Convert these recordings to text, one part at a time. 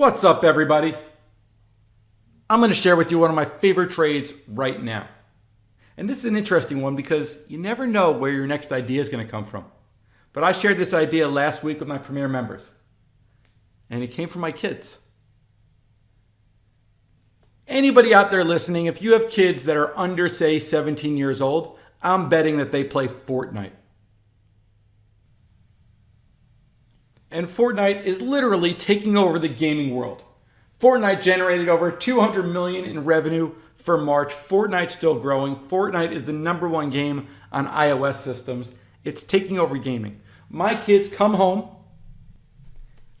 What's up, everybody? I'm going to share with you one of my favorite trades right now. And this is an interesting one because you never know where your next idea is going to come from. But I shared this idea last week with my Premier members. And it came from my kids. Anybody out there listening, if you have kids that are under, say, 17 years old, I'm betting that they play FORTNITE. And FORTNITE is literally taking over the gaming world. FORTNITE generated over $200 million in revenue for March. FORTNITE's still growing. FORTNITE is the #1 game on iOS systems. It's taking over gaming. My kids come home.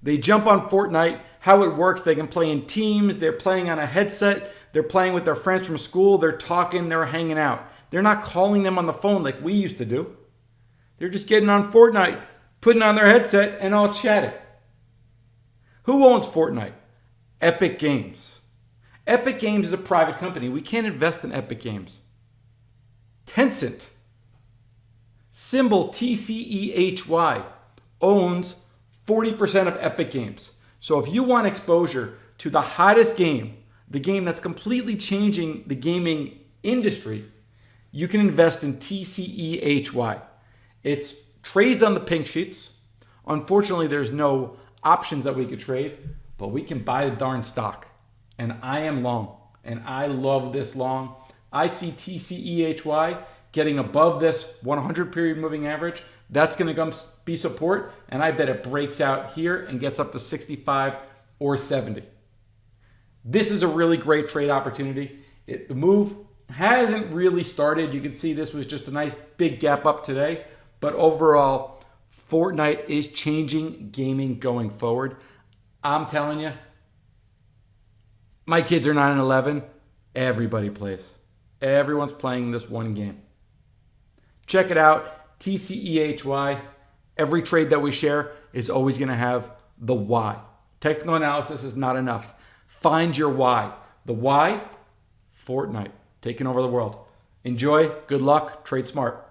They jump on FORTNITE. How it works, they can play in teams. They're playing on a headset. They're playing with their friends from school. They're talking. They're hanging out. They're not calling them on the phone like we used to do. They're just getting on FORTNITE, putting on their headset, and all chatting. Who owns FORTNITE? Epic Games. Epic Games is a private company. We can't invest in Epic Games. Tencent, symbol TCEHY, owns 40% of Epic Games. So if you want exposure to the hottest game, the game that's completely changing the gaming industry, you can invest in TCEHY. It's trades on the pink sheets. Unfortunately, there's no options that we could trade, but we can buy the darn stock. And I am long, and I love this long. I see TCEHY getting above this 100 period moving average. That's going to be support, and I bet it breaks out here and gets up to 65 or 70. This is a really great trade opportunity. The move hasn't really started. You can see this was just a nice big gap up today. But overall, FORTNITE is changing gaming going forward. I'm telling you, my kids are 9 and 11. Everybody plays. Everyone's playing this one game. Check it out. TCEHY. Every trade that we share is always going to have the why. Technical analysis is not enough. Find your why. The why? FORTNITE. Taking over the world. Enjoy. Good luck. Trade smart.